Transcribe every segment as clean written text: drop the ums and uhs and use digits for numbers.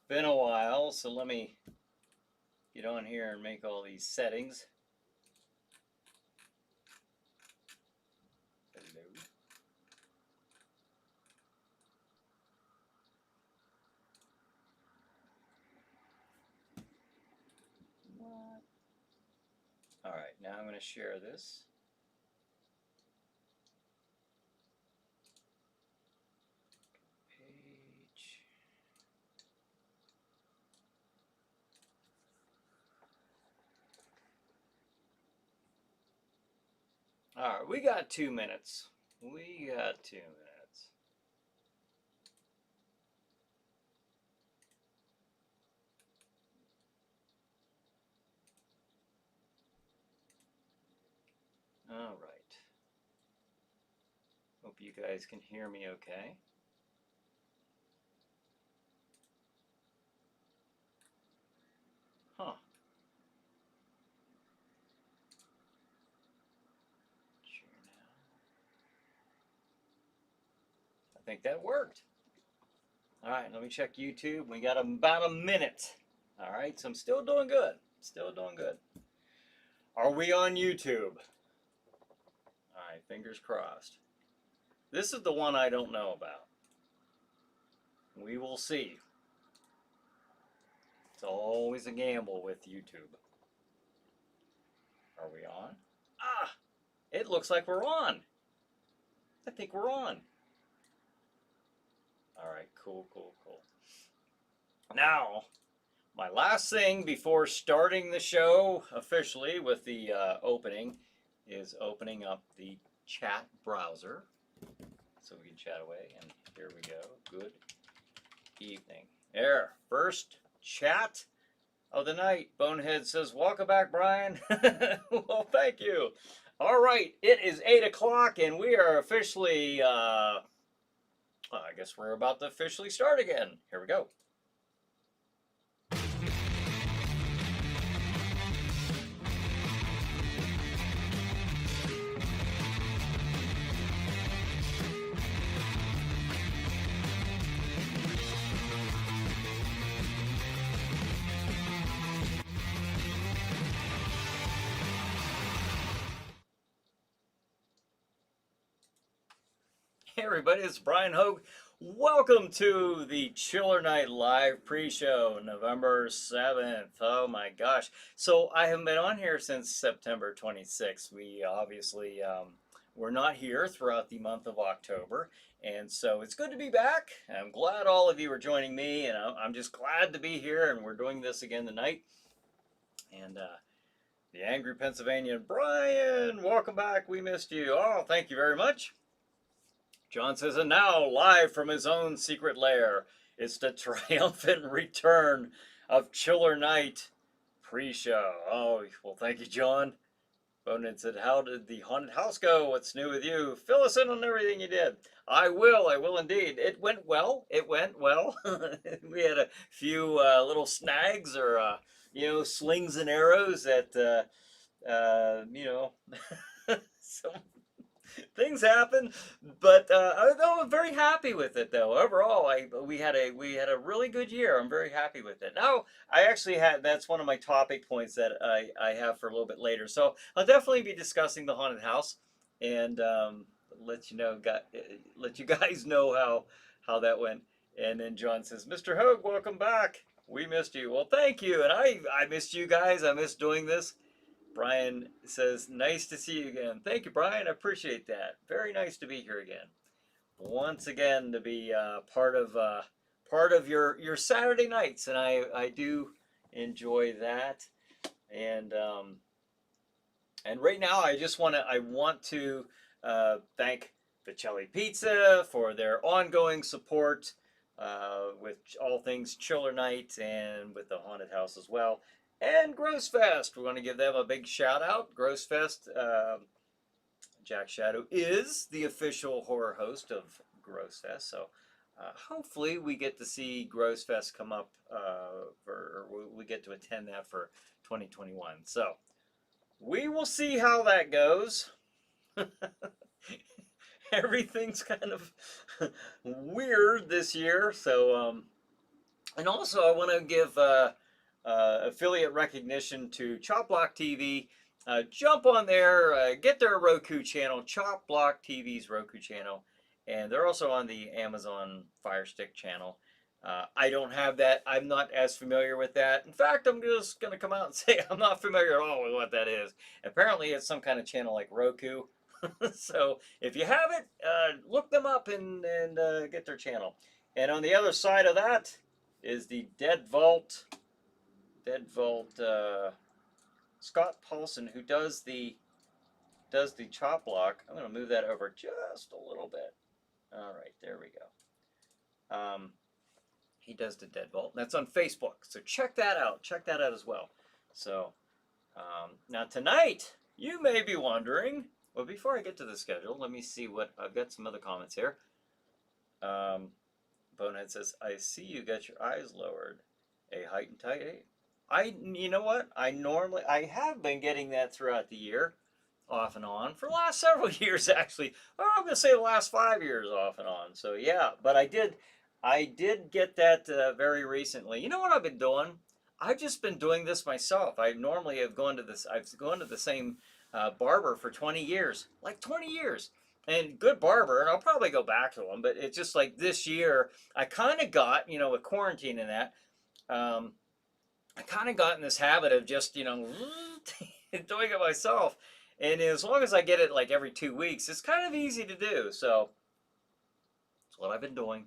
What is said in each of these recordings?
Been a while, so let me get on here and make all these settings. Hello. What? All right, now I'm going to share this. Page. All right, we got 2 minutes. We got 2 minutes. All right. Hope you guys can hear me okay. Huh. Share now. I think that worked. All right, let me check YouTube. We got about a minute. All right, so I'm still doing good. Still doing good. Are we on YouTube? All right, fingers crossed. This is the one I don't know about. We will see. It's always a gamble with YouTube. Are we on? Ah, it looks like we're on. I think we're on. All right, cool. Now, my last thing before starting the show officially with the opening is opening up the chat browser so we can chat away. And here we go. Good evening. There, first chat of the night. Bonehead says, welcome back, Bryan. Well, thank you. All right, it is 8 o'clock and we are officially, I guess we're about to officially start again. Here we go. Hey everybody, it's Bryan Hogue. Welcome to the Chiller Night Live pre-show, November 7th. Oh my gosh. So I haven't been on here since September 26th. We obviously were not here throughout the month of October. And so it's good to be back. I'm glad all of you are joining me, and I'm just glad to be here, and we're doing this again tonight. And the Angry Pennsylvanian, Bryan, welcome back. We missed you. Oh, thank you very much. John says, and now, live from his own secret lair, it's the triumphant return of Chiller Night pre-show. Oh, well, thank you, John. Bonin said, how did the haunted house go? What's new with you? Fill us in on everything you did. I will indeed. It went well. We had a few little snags or, slings and arrows that, some things happen, but I'm very happy with it though. Overall, we had a really good year. I'm very happy with it. Now, I actually had that's one of my topic points that I have for a little bit later. So I'll definitely be discussing the haunted house and let you know, let you guys know how that went. And then John says, "Mr. Hogue, welcome back. We missed you." Well, thank you, and I missed you guys. I missed doing this. Bryan says, nice to see you again. Thank you, Bryan. I appreciate that. Very nice to be here again. Once again, to be part of your Saturday nights, and I do enjoy that. And right now, I want to thank Vicelli Pizza for their ongoing support with all things Chiller Night and with the haunted house as well. And Gross Fest, we want to give them a big shout out. Gross Fest, Jack Shadow is the official horror host of Gross Fest, so hopefully we get to see Gross Fest come up, or we get to attend that for 2021. So we will see how that goes. Everything's kind of weird this year, so And also, I want to give affiliate recognition to Chop Block TV. Jump on there, get their Roku channel, Chop Block TV's Roku channel, and they're also on the Amazon Fire Stick channel. I don't have that. I'm not as familiar with that. In fact, I'm just going to come out and say I'm not familiar at all with what that is. Apparently, it's some kind of channel like Roku. So if you have it, look them up and get their channel. And on the other side of that is the Dead Vault. Scott Paulson, who does the chop block. I'm going to move that over just a little bit. All right, there we go. He does the Dead Vault. That's on Facebook, so check that out. Check that out as well. So now tonight, you may be wondering. Well, before I get to the schedule, let me see what I've got. Some other comments here. Bonehead says, "I see you got your eyes lowered. A height and tight. You know what? I have been getting that throughout the year, off and on, for the last several years actually. Oh, I'm gonna say the last 5 years off and on. So yeah, but I did get that very recently. You know what I've been doing? I've just been doing this myself. I normally have gone to this. I've gone to the same barber for 20 years, like 20 years, and good barber. And I'll probably go back to him. But it's just like this year, I kind of got, with quarantine and that. Um, I kind of got in this habit of just, doing it myself. And as long as I get it like every 2 weeks, it's kind of easy to do. So that's what I've been doing.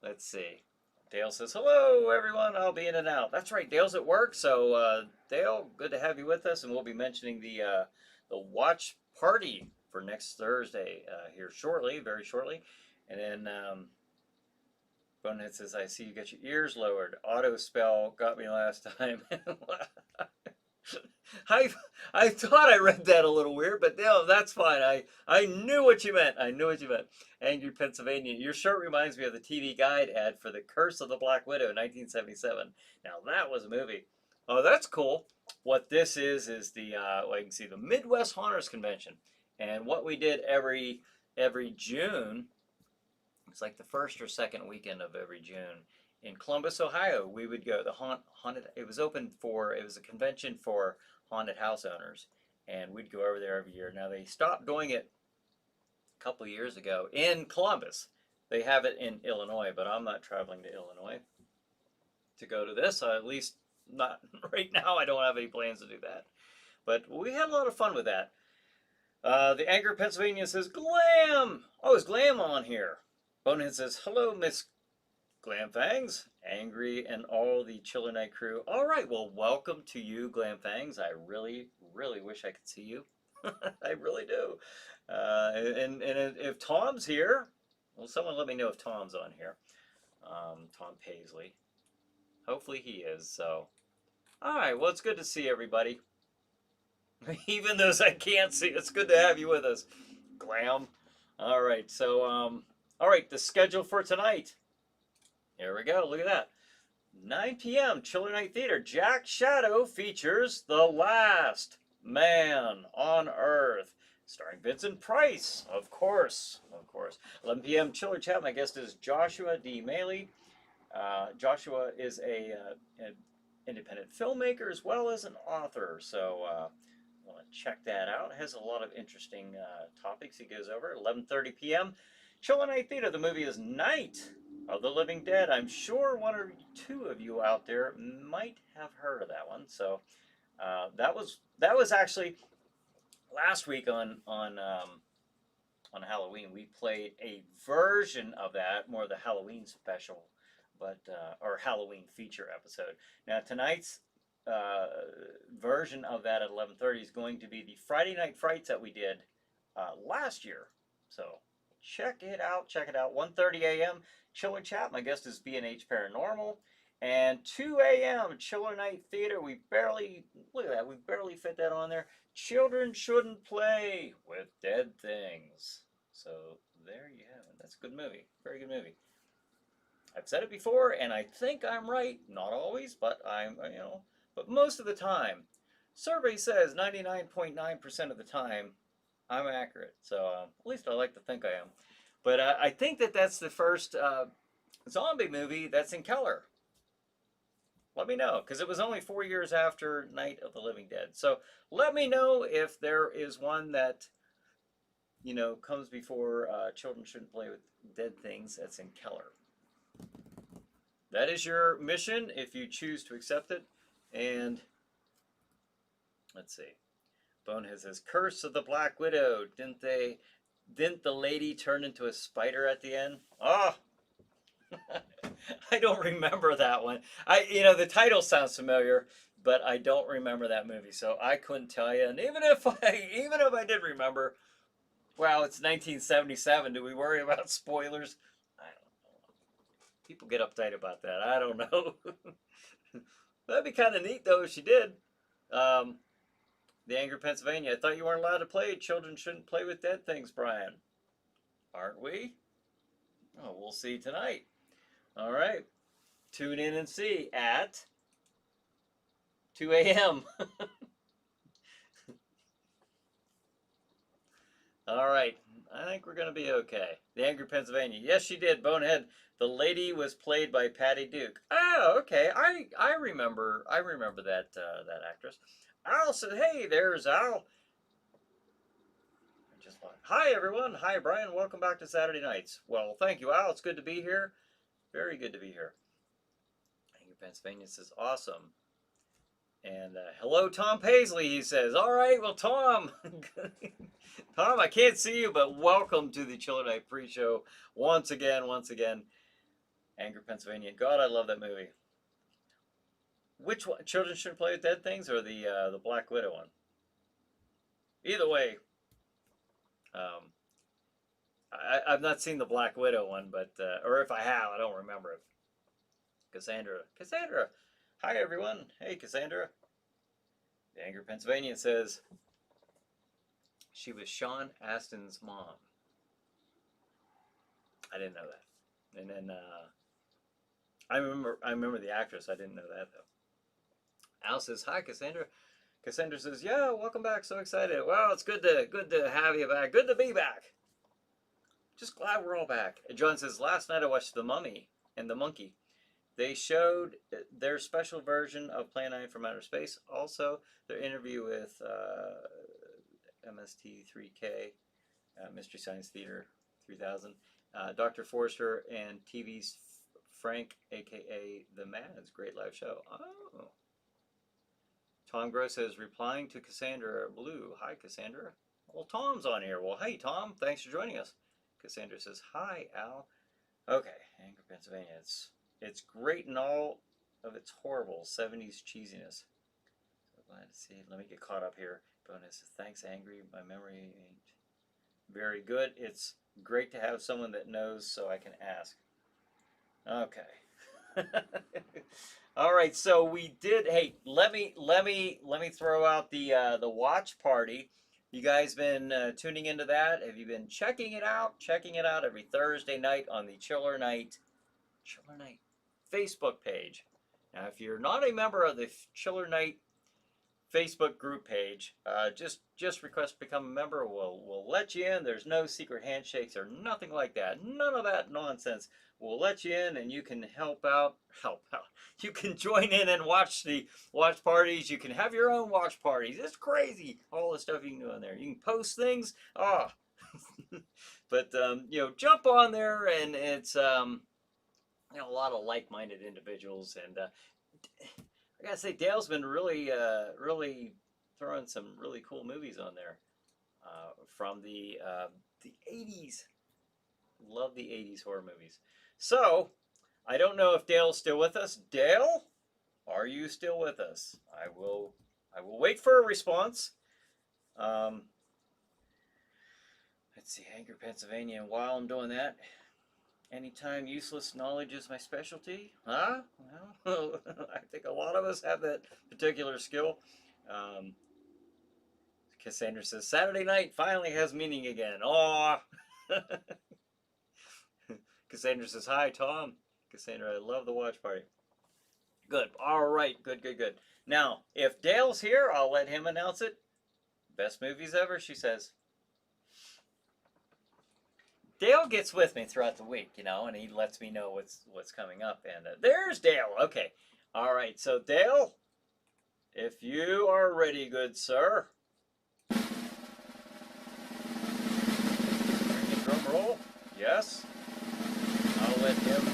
Let's see. Dale says, hello, everyone. I'll be in and out. That's right. Dale's at work. So, Dale, good to have you with us. And we'll be mentioning the watch party for next Thursday here shortly, very shortly. And then Bonehead says, I see you got your ears lowered. Auto spell got me last time. I thought I read that a little weird, but no, that's fine. I knew what you meant. I knew what you meant. Angry Pennsylvania. Your shirt reminds me of the TV Guide ad for The Curse of the Black Widow, 1977. Now that was a movie. Oh, that's cool. What this is the well, you can see the Midwest Haunters Convention, and what we did every June. It's like the first or second weekend of every June in Columbus, Ohio. We would go the haunted. It was a convention for haunted house owners, and we'd go over there every year. Now they stopped doing it a couple of years ago in Columbus. They have it in Illinois, but I'm not traveling to Illinois to go to this. At least not right now. I don't have any plans to do that. But we had a lot of fun with that. The Anchor Pennsylvania says, Glam! Oh, is Glam on here? Bonehead says, hello, Miss Glam Fangs, Angry, and all the Chiller Night crew. All right, well, welcome to you, Glam Fangs. I really, really wish I could see you. I really do. And if Tom's here, well, someone let me know if Tom's on here. Tom Paisley. Hopefully he is. So, all right, well, it's good to see everybody. Even those I can't see, it's good to have you with us, Glam. All right, so, all right, the schedule for tonight. Here we go. Look at that. 9 p.m. Chiller Night Theater. Jack Shadow features The Last Man on Earth, starring Vincent Price, of course. 11 p.m. Chiller Chat. My guest is Joshua D. Maley. Joshua is an independent filmmaker as well as an author. So want to check that out. It has a lot of interesting topics he goes over. 11:30 p.m. Chiller Night Theater. The movie is Night of the Living Dead. I'm sure one or two of you out there might have heard of that one. So that was actually last week on Halloween. We played a version of that, more of the Halloween special, but or Halloween feature episode. Now tonight's version of that at 11:30 is going to be the Friday Night Frights that we did last year. So check it out. 1:30 a.m. Chiller Chat. My guest is B&H Paranormal. And 2 a.m. Chiller Night Theater. We barely fit that on there. Children shouldn't play with dead things. So there you have it. That's a good movie. Very good movie. I've said it before, and I think I'm right. Not always, but but most of the time. Survey says 99.9% of the time I'm accurate. So at least I like to think I am. But I think that's the first zombie movie that's in color? Let me know, because it was only 4 years after Night of the Living Dead. So let me know if there is one that, comes before Children Shouldn't Play with Dead Things that's in color. That is your mission if you choose to accept it. And let's see. Bonehead says, Curse of the Black Widow. Didn't the lady turn into a spider at the end? Oh, I don't remember that one. The title sounds familiar, but I don't remember that movie, so I couldn't tell you. And even if I did remember, well, it's 1977. Do we worry about spoilers? I don't know. People get uptight about that. I don't know. That'd be kind of neat though if she did. The Angry Pennsylvania. I thought you weren't allowed to play. Children shouldn't play with dead things, Brian. Aren't we? Oh, we'll see tonight. All right. Tune in and see at 2 a.m. All right. I think we're going to be okay. The Angry Pennsylvania. Yes, she did. Bonehead. The lady was played by Patty Duke. Oh, okay. I remember that that actress. Al said, "Hey, there's Al." Hi, everyone. Hi, Brian. Welcome back to Saturday Nights. Well, thank you, Al. It's good to be here. Very good to be here. Angry Pennsylvania says, awesome. And hello, Tom Paisley, he says. All right, well, Tom. Tom, I can't see you, but welcome to the Chiller Night pre-show. Once again. Angry Pennsylvania. God, I love that movie. Which one? Children Shouldn't Play with Dead Things or the Black Widow one? Either way. I've not seen the Black Widow one, but or if I have, I don't remember it. Cassandra. Hi, everyone. Hey, Cassandra. The Angry Pennsylvanian says she was Sean Astin's mom. I didn't know that. And then I remember the actress. I didn't know that though. Al says, hi, Cassandra. Cassandra says, yeah, welcome back. So excited. Well, it's good to have you back. Good to be back. Just glad we're all back. And John says, last night I watched The Mummy and the Monkey. They showed their special version of Plan 9 from Outer Space. Also, their interview with MST3K, Mystery Science Theater 3000, Dr. Forrester, and TV's Frank, a.k.a. The Mads. Great live show. Oh. Tom Gross says, replying to Cassandra Blue. Hi, Cassandra. Well, Tom's on here. Well, hey, Tom. Thanks for joining us. Cassandra says, hi, Al. Okay, Angry Pennsylvania. It's great in all of its horrible 70s cheesiness. So glad to see it. Let me get caught up here. Bonus, thanks, Angry. My memory ain't very good. It's great to have someone that knows so I can ask. Okay. All right, so we did. Hey, let me throw out the watch party. You guys been tuning into that? Have you been checking it out? Checking it out every Thursday night on the Chiller Night Facebook page. Now, if you're not a member of the Chiller Night Facebook group page, just request to become a member. We'll let you in. There's no secret handshakes or nothing like that. None of that nonsense. We'll let you in, and you can help out. You can join in and watch the watch parties. You can have your own watch parties. It's crazy, all the stuff you can do in there. You can post things. But jump on there, and it's a lot of like-minded individuals, and I gotta say, Dale's been really throwing some really cool movies on there from the 80s. Love the 80s horror movies. So, I don't know if Dale's still with us. Dale, are you still with us? I will wait for a response. Let's see, Angry Pennsylvania. And while I'm doing that, anytime useless knowledge is my specialty, huh? Well, I think a lot of us have that particular skill. Cassandra says, Saturday night finally has meaning again. Aw. Cassandra says, hi, Tom. Cassandra, I love the watch party. Good. All right. Good. Now, if Dale's here, I'll let him announce it. Best movies ever, she says. Dale gets with me throughout the week, and he lets me know what's coming up. And there's Dale. Okay, all right. So Dale, if you are ready, good sir, bring the drum roll. Yes. I'll let him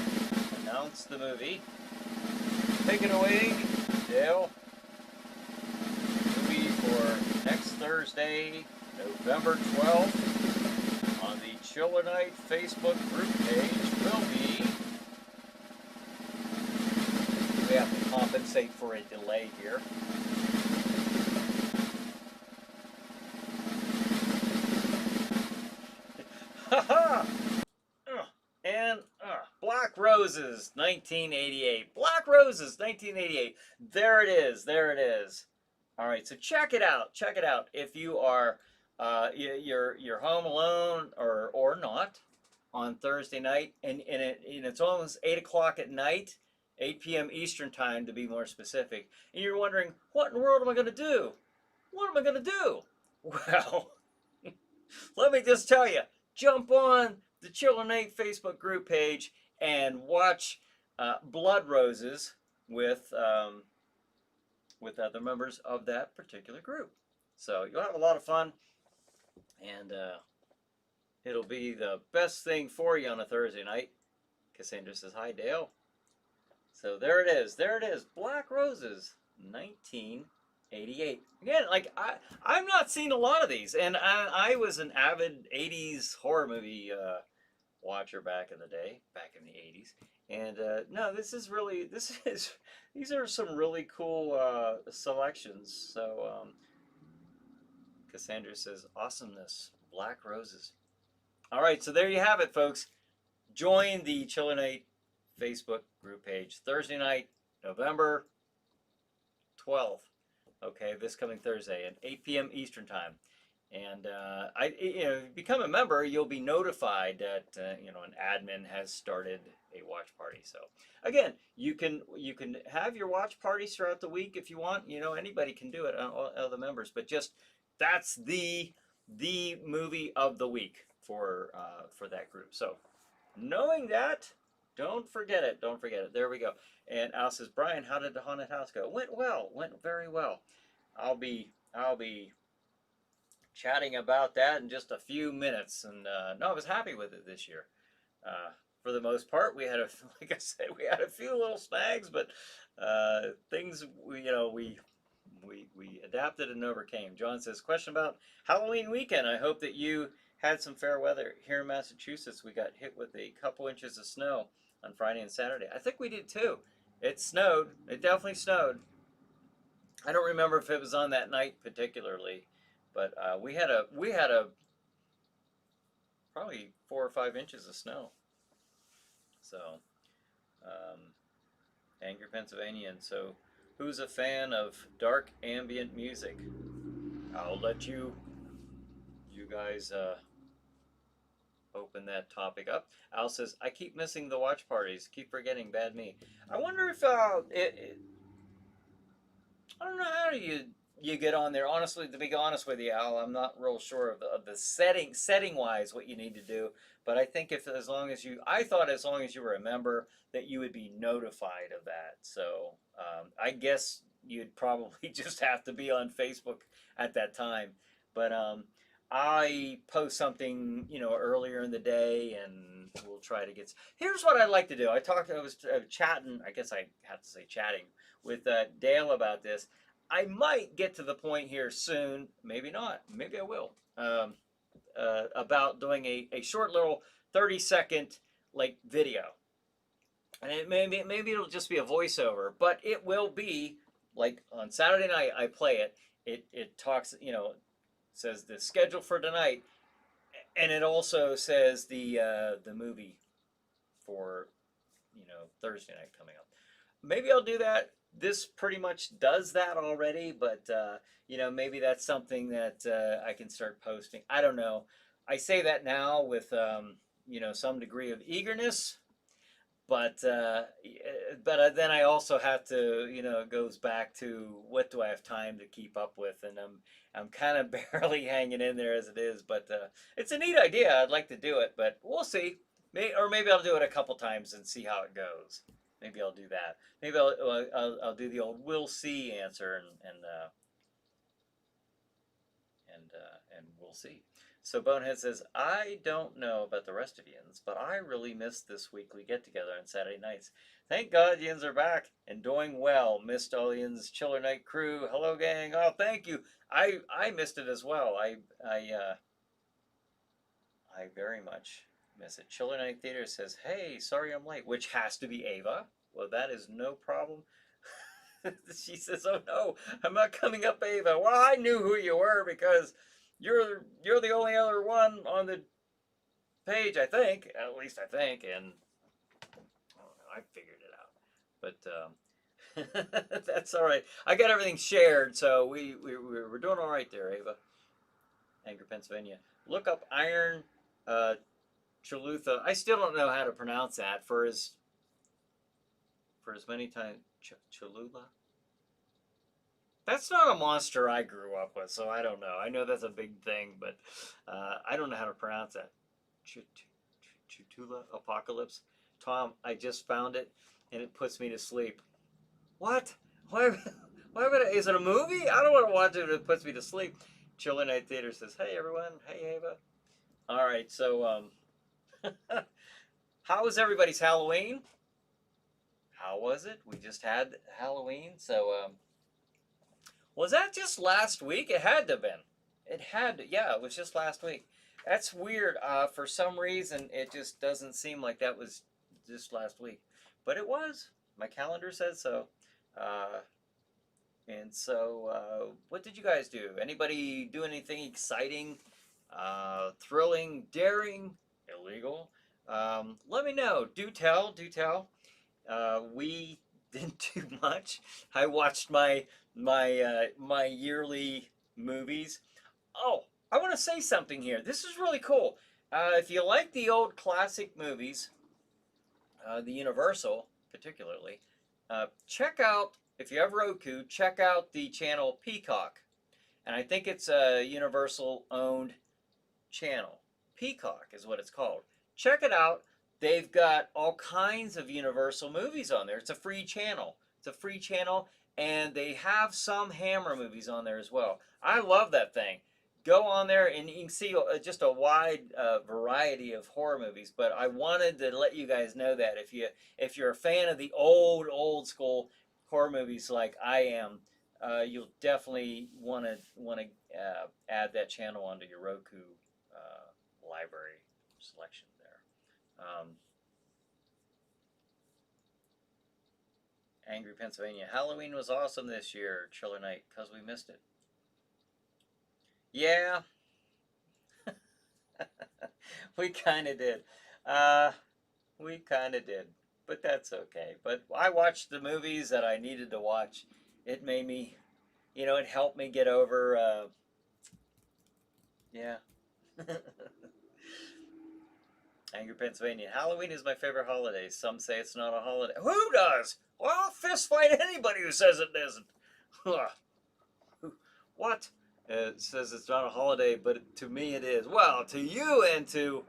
announce the movie. Take it away, Dale. Movie for next Thursday, November 12th, on the Chiller Night Facebook group page will be. We have to compensate for a delay here. Haha! And Black Roses, 1988. Black Roses, 1988. There it is. There it is. All right, so check it out. Check it out. If you are you're home alone or not on Thursday night, and it's almost 8 o'clock at night, 8 p.m. Eastern time to be more specific, and you're wondering, what in the world am I going to do? What am I going to do? Well, let me just tell you, jump on the Chiller Night Facebook group page and watch Blood Roses with other members of that particular group. So you'll have a lot of fun, and it'll be the best thing for you on a Thursday night. Cassandra says, hi, Dale. So there it is. There it is. Black Roses, 1988. Again, like I've not seen a lot of these, and I was an avid 80s horror movie watcher back in the day, back in the 80s. And no, these are some really cool selections. So Cassandra says, awesomeness, Black Roses. All right, so there you have it, folks. Join the Chiller Night Facebook group page Thursday night, November 12th. Okay, this coming Thursday at 8 p.m. Eastern time. And become a member, you'll be notified that an admin has started a watch party. So again, you can have your watch parties throughout the week if you want. Anybody can do it, all the members. But just that's the movie of the week for that group. So knowing that, don't forget it. Don't forget it. There we go. And Al says, Brian, how did the haunted house go? Went well. Went very well. I'll be chatting about that in just a few minutes. And no, I was happy with it this year. For the most part, we had like I said, we had a few little snags, but things we adapted and overcame. John says, question about Halloween weekend. I hope that you had some fair weather. Here in Massachusetts, we got hit with a couple inches of snow on Friday and Saturday. I think we did too. It snowed. It definitely snowed. I don't remember if it was on that night particularly, but we had a probably 4 or 5 inches of snow. So, Angry Pennsylvanian. So, who's a fan of dark ambient music? I'll let you guys open that topic up. Al says, I keep missing the watch parties. Keep forgetting, bad me. I wonder if I don't know how you get on there. Honestly, to be honest with you, Al, I'm not real sure of the setting wise what you need to do. But I think as long as you were a member that you would be notified of that. So I guess you'd probably just have to be on Facebook at that time. But I post something earlier in the day, and we'll try to get. Here's what I like to do. I was chatting. I guess I have to say chatting with Dale about this. I might get to the point here soon. Maybe not. Maybe I will. About doing a short little 30-second like video, and maybe it'll just be a voiceover, but it will be like on Saturday night. I play it. It talks. Says the schedule for tonight, and it also says the movie for Thursday night coming up. Maybe I'll do that. This pretty much does that already, but maybe that's something that I can start posting. I don't know. I say that now with some degree of eagerness, but then I also have to, it goes back to what do I have time to keep up with, and I'm kind of barely hanging in there as it is. But it's a neat idea. I'd like to do it, but we'll see. Or maybe I'll do it a couple times and see how it goes. Maybe I'll do that. Maybe I'll do the old "we'll see" answer, and we'll see. So Bonehead says, I don't know about the rest of yins, but I really missed this weekly get-together on Saturday nights. Thank God yins are back and doing well. Missed all yins Chiller Night crew. Hello, gang. Oh, thank you. I missed it as well. I very much miss it. Chiller Night Theater says, hey, sorry I'm late, which has to be Ava. Well, that is no problem. She says, "Oh no, I'm not coming up, Ava." Well, I knew who you were because you're the only other one on the page, I think. At least I think, and I don't know. I figured it out, but that's all right. I got everything shared, so we're doing all right there, Ava. Anchor, Pennsylvania. Look up Iron Chalutha. I still don't know how to pronounce that for as many times. Cholula. That's not a monster I grew up with, so I don't know. I know that's a big thing, but I don't know how to pronounce that. Chutula Apocalypse. Tom, I just found it, and it puts me to sleep. What? Why? Why would I? Is it a movie? I don't want to watch it if it puts me to sleep. Chiller Night Theater says, "Hey everyone, hey Ava." All right, so how was everybody's Halloween? How was it? We just had Halloween, so was that just last week? It had to have been. It had to, yeah, it was just last week. That's weird. For some reason, it just doesn't seem like that was just last week. But it was. My calendar says so. Uh, and so, what did you guys do? Anybody do anything exciting, thrilling, daring, illegal? Let me know. Do tell, do tell. We didn't do much. I watched my yearly movies. Oh, I want to say something here. This is really cool. If you like the old classic movies, the Universal particularly, check out, if you have Roku, check out the channel Peacock. And I think it's a Universal owned channel. Peacock is what it's called. Check it out. They've got all kinds of Universal movies on there. It's a free channel. It's a free channel, and they have some Hammer movies on there as well. I love that thing. Go on there, and you can see just a wide variety of horror movies. But I wanted to let you guys know that if you're a fan of the old school horror movies like I am, you'll definitely want to add that channel onto your Roku library selection there. Angry Pennsylvania. Halloween was awesome this year, Chiller Night, because we missed it. Yeah, we kind of did. Uh, we kind of did. But that's okay. But I watched the movies that I needed to watch. It made me, it helped me get over, yeah. Angry Pennsylvania. Halloween is my favorite holiday. Some say it's not a holiday. Who does? Well, I'll fist fight anybody who says it isn't. What? It says it's not a holiday, but to me it is. Well, to you and to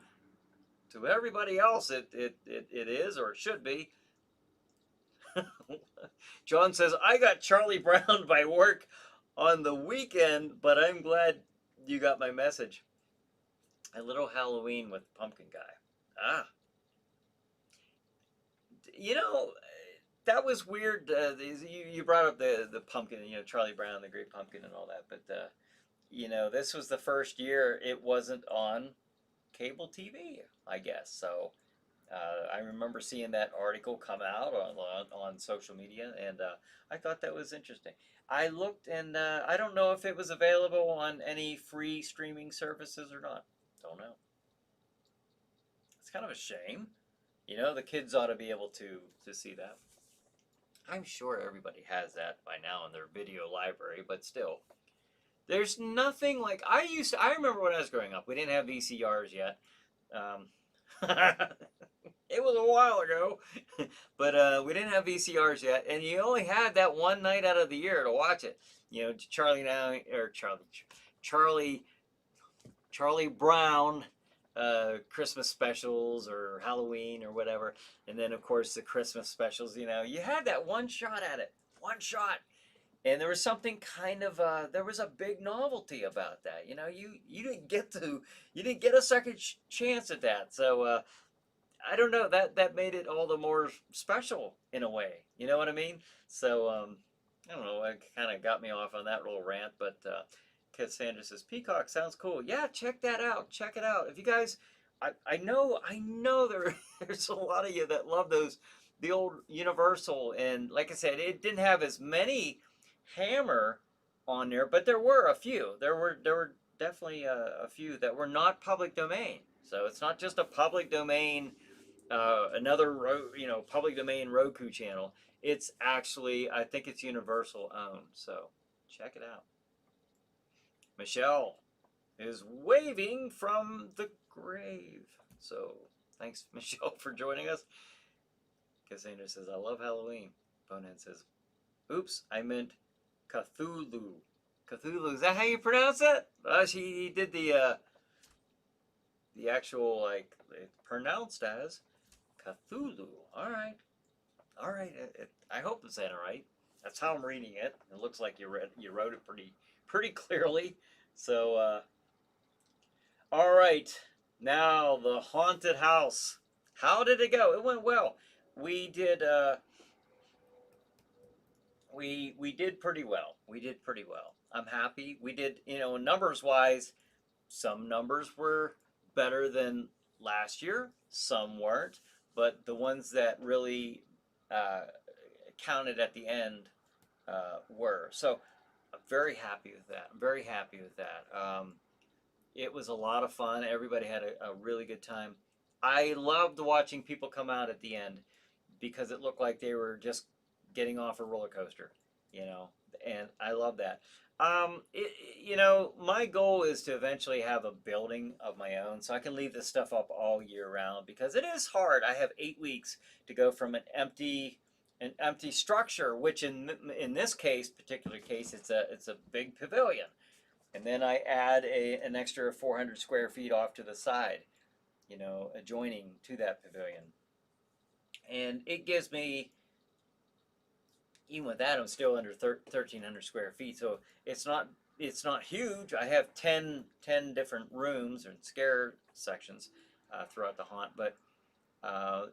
everybody else, it is or it should be. John says, I got Charlie Brown by work on the weekend, but I'm glad you got my message. A little Halloween with Pumpkin Guy. Ah, you know, that was weird. You brought up the pumpkin, Charlie Brown, the Great Pumpkin, and all that. But this was the first year it wasn't on cable TV, I guess. So I remember seeing that article come out on social media, and I thought that was interesting. I looked, and I don't know if it was available on any free streaming services or not. Don't know. It's kind of a shame. The kids ought to be able to see that. I'm sure everybody has that by now in their video library, but still, there's nothing like I remember when I was growing up. We didn't have VCRs yet. Um, It was a while ago, but we didn't have VCRs yet, and you only had that one night out of the year to watch it. You know, Charlie Charlie Brown Christmas specials or Halloween or whatever, and then of course the Christmas specials. You know, you had that one shot at it, one shot, and there was something kind of there was a big novelty about that. You know, you didn't get a second chance at that. So I don't know, that made it all the more special in a way. You know what I mean? So I don't know. It kind of got me off on that little rant, but Cassandra says Peacock sounds cool. Yeah, check that out. Check it out. If you guys, I know there's a lot of you that love those the old Universal, and like I said, it didn't have as many Hammer on there, but there were a few. There were definitely a few that were not public domain. So it's not just a public domain public domain Roku channel. It's actually, I think it's Universal owned. So check it out. Michelle is waving from the grave. So thanks, Michelle, for joining us. Cassandra says, I love Halloween. Bonehead says, oops, I meant Cthulhu. Cthulhu, is that how you pronounce it? She did the actual, like, it's pronounced as Cthulhu. All right. All right. I hope I'm saying it right. That's how I'm reading it. It looks like you wrote it pretty clearly. So, all right. Now the haunted house. How did it go? It went well. We did we did pretty well. We did pretty well. I'm happy. We did, numbers wise, some numbers were better than last year, some weren't, but the ones that really uh, counted at the end were. So I'm very happy with that. I'm very happy with that. It was a lot of fun. Everybody had a really good time. I loved watching people come out at the end because it looked like they were just getting off a roller coaster, you know, and I love that. My goal is to eventually have a building of my own so I can leave this stuff up all year round because it is hard. I have 8 weeks to go from an empty structure, which in this particular case, it's a big pavilion, and then I add an extra 400 square feet off to the side, adjoining to that pavilion, and it gives me, even with that, I'm still under 1,300 square feet. So it's not huge. I have 10 different rooms and scare sections throughout the haunt, but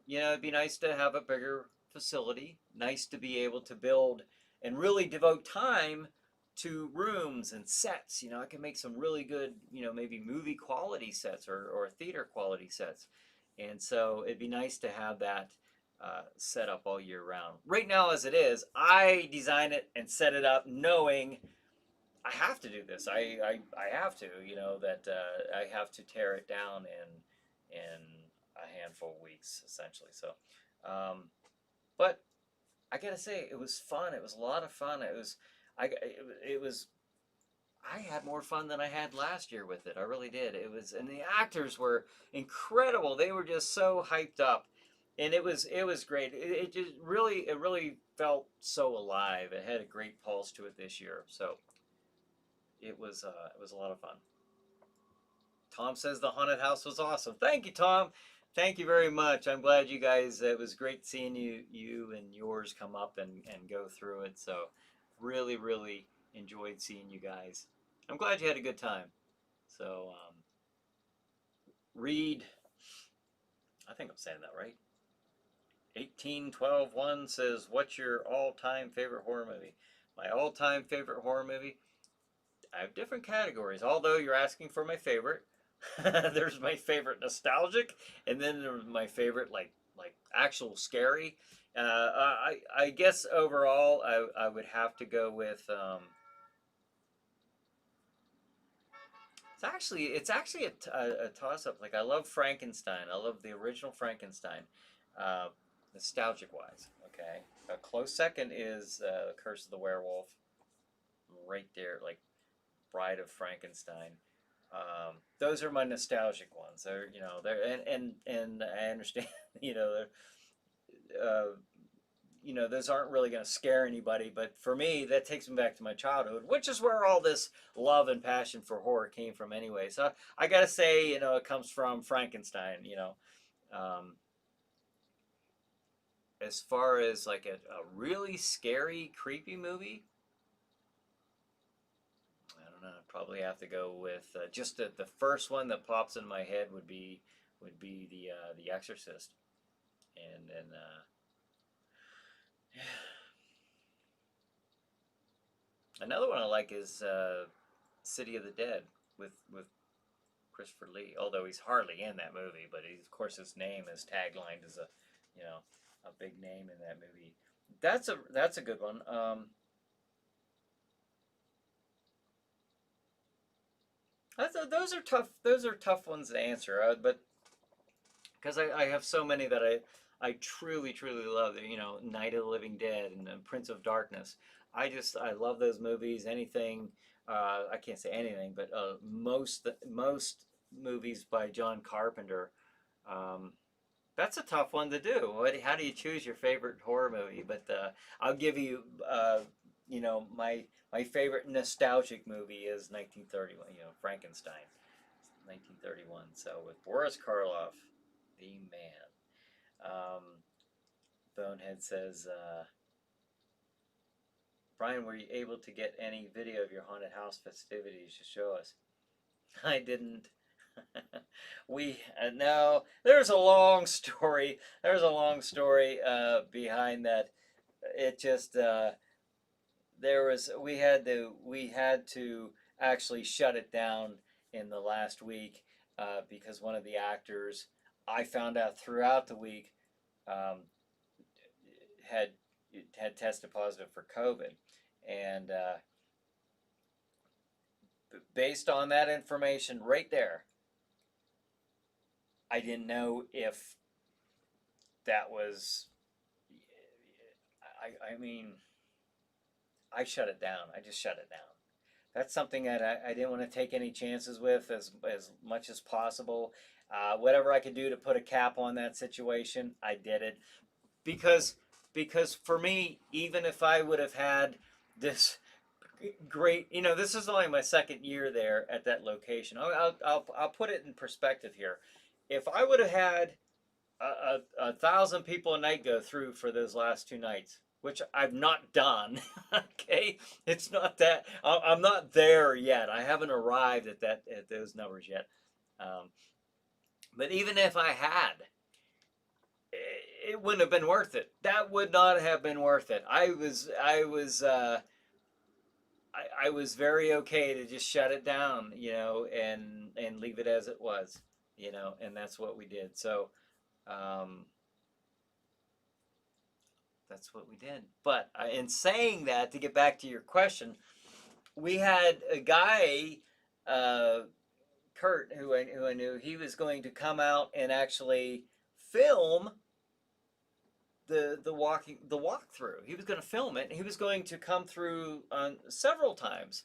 it'd be nice to have a bigger facility. Nice to be able to build and really devote time to rooms and sets. I can make some really good, maybe movie quality sets or theater quality sets. And so it'd be nice to have that set up all year round. Right now, as it is, I design it and set it up knowing I have to do this. I have to, that I have to tear it down in a handful of weeks, essentially. So, but I gotta say, it was fun. It was a lot of fun. I had more fun than I had last year with it. I really did. And the actors were incredible. They were just so hyped up, and it was great. It really felt so alive. It had a great pulse to it this year. So it was a lot of fun. Tom says the haunted house was awesome. Thank you, Tom. Thank you very much. I'm glad you guys. It was great seeing you and yours come up and go through it. So really, really enjoyed seeing you guys. I'm glad you had a good time. So read. I think I'm saying that right. 1812-1 says, "What's your all-time favorite horror movie?" My all-time favorite horror movie. I have different categories. Although you're asking for my favorite, there's my favorite nostalgic, and then there's my favorite like actual scary. I guess overall I would have to go with. It's actually a toss up. Like I love Frankenstein. I love the original Frankenstein, uh, nostalgic wise. Okay, a close second is the Curse of the Werewolf. Right there, like Bride of Frankenstein. Those are my nostalgic ones. They're, they're, and I understand, you know, uh, those aren't really going to scare anybody. But for me, that takes me back to my childhood, which is where all this love and passion for horror came from anyway. So I got to say, it comes from Frankenstein, Um, as far as like a really scary, creepy movie, I don't know. I'd probably have to go with just the first one that pops in my head would be the Exorcist, and then another one I like is City of the Dead with Christopher Lee. Although he's hardly in that movie, but of course his name is taglined as you know a big name in that movie. That's a good one. Those are tough. Those are tough ones to answer. But because I have so many that I truly truly love. Night of the Living Dead and Prince of Darkness. I love those movies. Anything I can't say anything, but most movies by John Carpenter. Um, that's a tough one to do. How do you choose your favorite horror movie? But I'll give you, my favorite nostalgic movie is 1931. Frankenstein, 1931. So with Boris Karloff, the man. Um, Bonehead says, Brian, were you able to get any video of your haunted house festivities to show us? I didn't. We no. There's a long story. There's a long story behind that. It just there was we had to actually shut it down in the last week because one of the actors I found out throughout the week um, had had tested positive for COVID, and based on that information right there, I didn't know if that was. I mean, I shut it down. I just shut it down. That's something that I didn't want to take any chances with as much as possible. Whatever I could do to put a cap on that situation, I did it because because for me, even if I would have had this great, this is only my second year there at that location. I'll put it in perspective here. If I would have had a thousand people a night go through for those last 2 nights, which I've not done. Okay, it's not that I'm not there yet. I haven't arrived at those numbers yet. Um, but even if I had, it wouldn't have been worth it. That would not have been worth it. I was very okay to just shut it down, and leave it as it was, and that's what we did. So. Um, That's what we did. But in saying that, to get back to your question, we had a guy, uh, Kurt, who I knew. He was going to come out and actually film the walkthrough. He was going to film it. He was going to come through on several times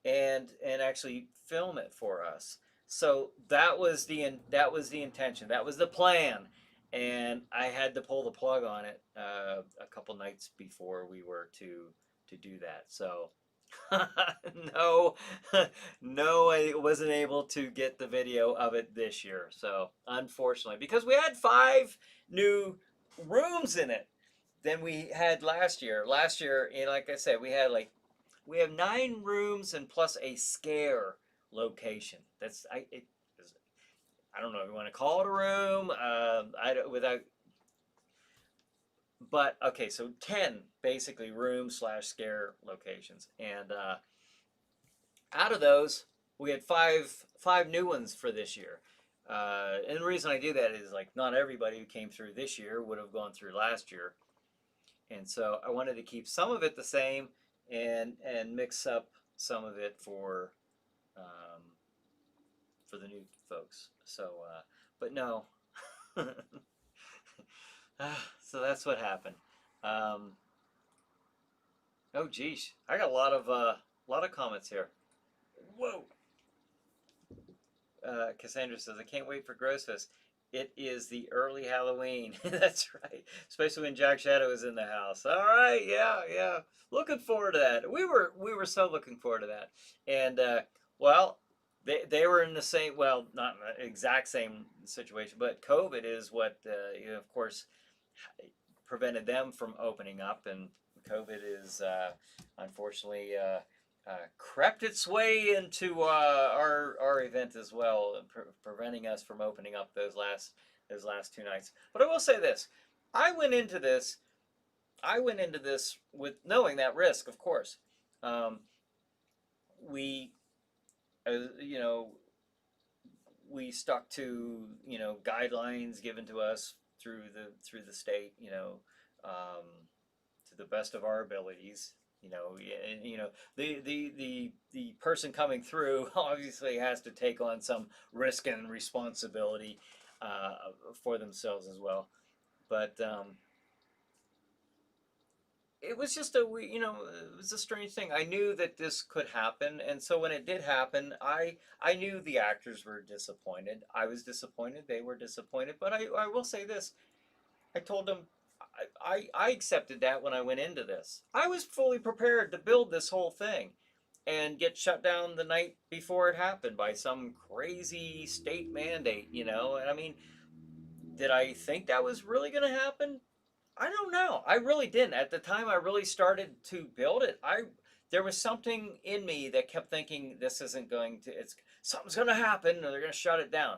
and actually film it for us. So that was the intention. That was the plan, and I had to pull the plug on it a couple nights before we were to do that. So no, no, I wasn't able to get the video of it this year. So unfortunately, because we had 5 new rooms in it than we had last year. Last year, like I said, we have 9 rooms and plus a scare location. I don't know if you want to call it a room. I don't without. But okay, so 10 basically room slash scare locations, and out of those, we had five new ones for this year. And the reason I do that is like not everybody who came through this year would have gone through last year, and so I wanted to keep some of it the same and mix up some of it um, for the new folks. So, but no, so that's what happened. Um, oh geez, I got a lot of comments here. Whoa. Cassandra says, I can't wait for Grossfest. It is the early Halloween. That's right. Especially when Jack Shadow is in the house. All right, yeah, yeah. Looking forward to that. We were so looking forward to that. And well, they were in the same, well, not in the exact same situation, but COVID is what of course prevented them from opening up, and COVID is unfortunately crept its way into our event as well, preventing us from opening up those last 2 nights. But I will say this: I went into this I went into this with knowing that risk, of course. Um, we, you know, we stuck to guidelines given to us through the state, um, to the best of our abilities. The person coming through obviously has to take on some risk and responsibility uh, for themselves as well. But it was just it was a strange thing. I knew that this could happen, and so when it did happen, I knew the actors were disappointed. I was disappointed. They were disappointed. But I will say this: I told them I accepted that when I went into this. I was fully prepared to build this whole thing and get shut down the night before it happened by some crazy state mandate, And I mean, did I think that was really going to happen? I don't know. I really didn't. At the time I really started to build it, I there was something in me that kept thinking this isn't going to it's something's going to happen or they're going to shut it down.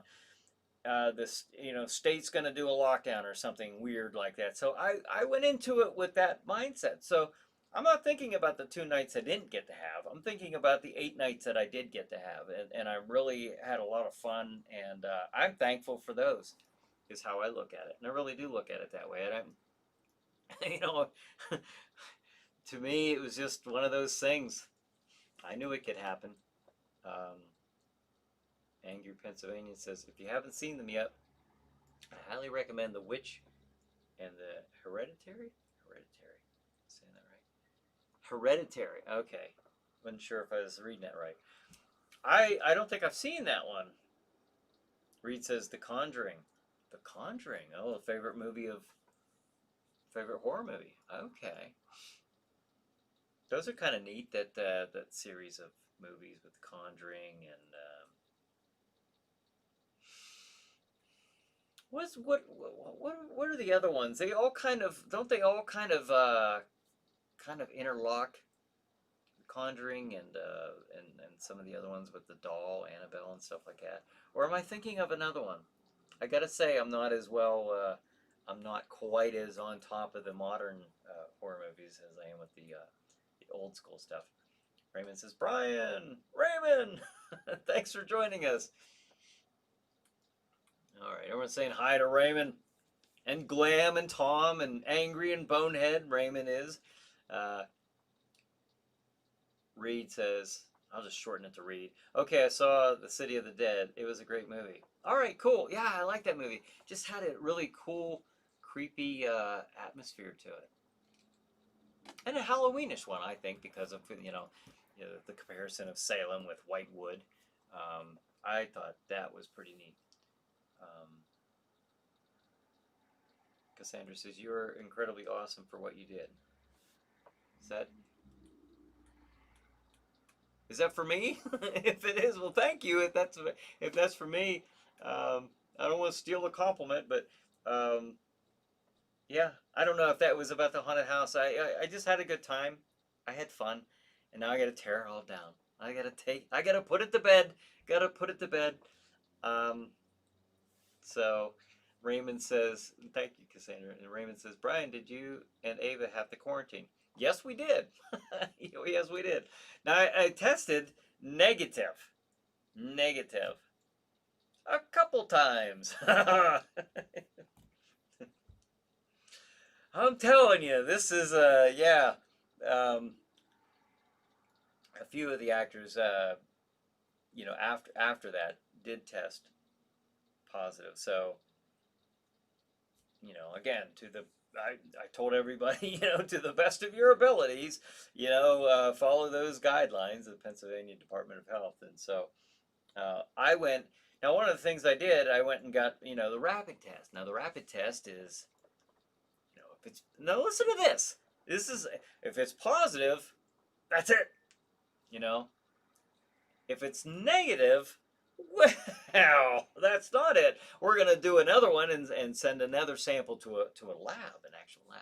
This state's going to do a lockdown or something weird like that. So I went into it with that mindset. So I'm not thinking about the 2 nights I didn't get to have. I'm thinking about the 8 nights that I did get to have, and I really had a lot of fun, and I'm thankful for those. Is how I look at it, and I really do look at it that way. And I'm, to me, it was just one of those things. I knew it could happen. Um, Angry Pennsylvania says, if you haven't seen them yet, I highly recommend The Witch and the Hereditary. Hereditary, saying that right? Hereditary. Okay, wasn't sure if I was reading that right. I don't think I've seen that one. Reed says The Conjuring. The Conjuring. Oh, favorite horror movie. Okay, those are kind of neat. That series of movies with The Conjuring and what are the other ones? They all kind of don't they all kind of interlock. Conjuring and some of the other ones with the doll Annabelle and stuff like that. Or am I thinking of another one? I gotta say I'm not as well. I'm not quite as on top of the modern horror movies as I am with the old school stuff. Raymond says, Brian, Raymond, thanks for joining us. All right, everyone's saying hi to Raymond and Glam and Tom and Angry and Bonehead. Raymond is. Uh, Reed says, I'll just shorten it to Reed. Okay, I saw The City of the Dead. It was a great movie. All right, cool. Yeah, I like that movie. Just had a really cool, creepy atmosphere to it. And a Halloweenish one, I think, because of, the comparison of Salem with Whitewood. I thought that was pretty neat. Um, Cassandra says, you're incredibly awesome for what you did. Is that Is that for me? If it is, well, thank you. If that's for me, I don't want to steal the compliment, but yeah, I don't know if that was about the haunted house. I just had a good time. I had fun, and now I got to tear it all down. I gotta put it to bed. Gotta put it to bed. Um, so Raymond says, thank you, Cassandra. And Raymond says, Brian, did you and Ava have to quarantine? Yes, we did. Yes, we did. Now, I tested negative. Negative. A couple times. I'm telling you, this is, yeah. Um, a few of the actors, after that did test positive. So, again, I told everybody, to the best of your abilities, follow those guidelines of the Pennsylvania Department of Health. And so I went Now, one of the things I did, I went and got, the rapid test. Now, the rapid test is, if it's, now listen to this. This is, if it's positive, that's it. You know, if it's negative, well, that's not it. We're going to do another one and send another sample to a lab, an actual lab.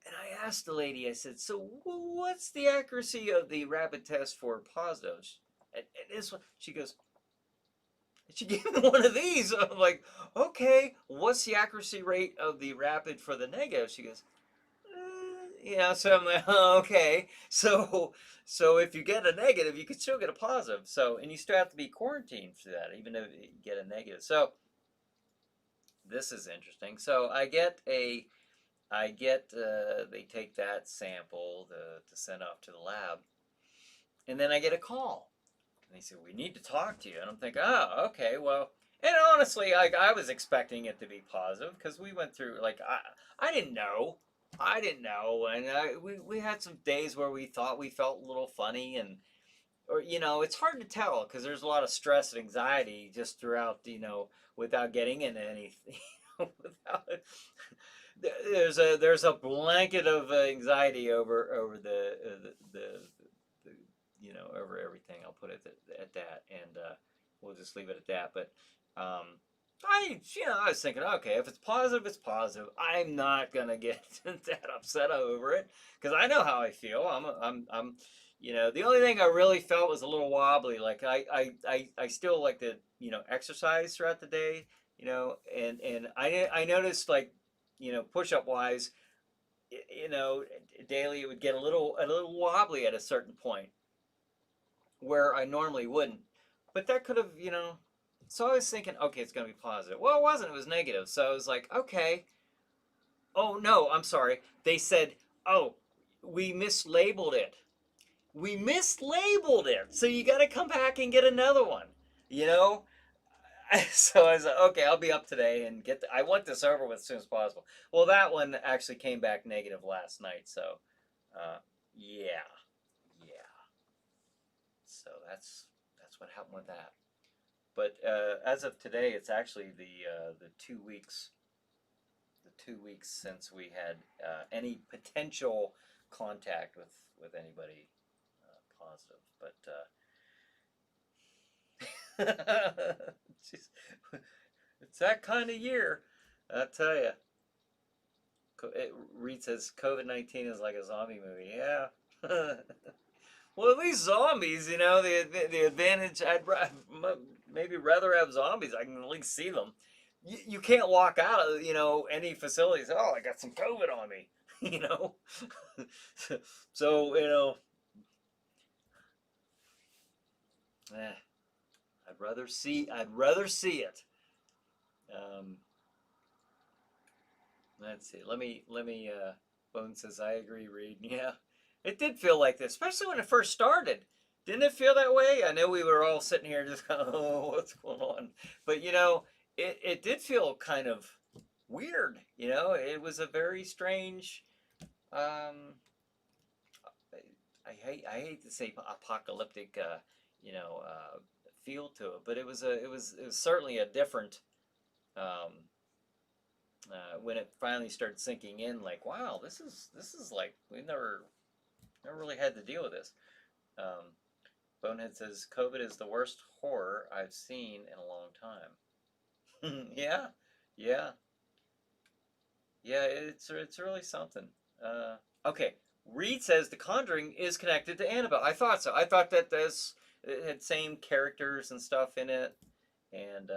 And I asked the lady, I said, so what's the accuracy of the rapid test for positives? And this one, she goes, she gave me one of these. I'm like, okay, what's the accuracy rate of the rapid for the negative? She goes, yeah. So I'm like, oh, okay. So if you get a negative, you could still get a positive. So, and you still have to be quarantined for that, even if you get a negative. So this is interesting. So they take that sample to send off to the lab, and then I get a call. And they said, we need to talk to you. And I'm thinking, oh, okay, well, and honestly, I was expecting it to be positive because we went through, like, I didn't know. I didn't know. And we had some days where we thought we felt a little funny. Or, it's hard to tell because there's a lot of stress and anxiety just throughout, without getting into anything. without, there's a blanket of anxiety over the over everything. I'll put it at that, and we'll just leave it at that. But I was thinking, okay, if it's positive, it's positive. I'm not gonna get that upset over it because I know how I feel. I'm the only thing I really felt was a little wobbly. Like I still like to exercise throughout the day. And I noticed, like, push up wise, you know, daily it would get a little wobbly at a certain point where I normally wouldn't. But that could have, so I was thinking, okay, it's going to be positive. Well, it wasn't. It was negative. So I was like, okay. Oh, no, I'm sorry. They said, oh, we mislabeled it. We mislabeled it. So you got to come back and get another one, you know? So I was like, okay, I'll be up today and I want this over with as soon as possible. Well, that one actually came back negative last night. So, yeah. Yeah. So that's what happened with that. But as of today, it's actually the 2 weeks since we had any potential contact with anybody positive. But it's that kind of year, I tell you. Reed says COVID-19 is like a zombie movie. Yeah. Well, at least zombies, the advantage, maybe rather have zombies. I can at least see them. You can't walk out of, any facilities. Oh, I got some COVID on me, you know. So, I'd rather see it. Um, let's see. Bone says, I agree, Reed. Yeah. It did feel like this, especially when it first started. Didn't it feel that way? I know we were all sitting here just kind of, oh, what's going on? But, it did feel kind of weird. It was a very strange, um, I hate to say apocalyptic, feel to it, but it was certainly a different, um, when it finally started sinking in, like, wow, this is like we've never really had to deal with this. Um, Bonehead says COVID is the worst horror I've seen in a long time. Yeah, yeah, yeah. It's really something. Okay, Reed says The Conjuring is connected to Annabelle. I thought so. I thought that it had same characters and stuff in it, and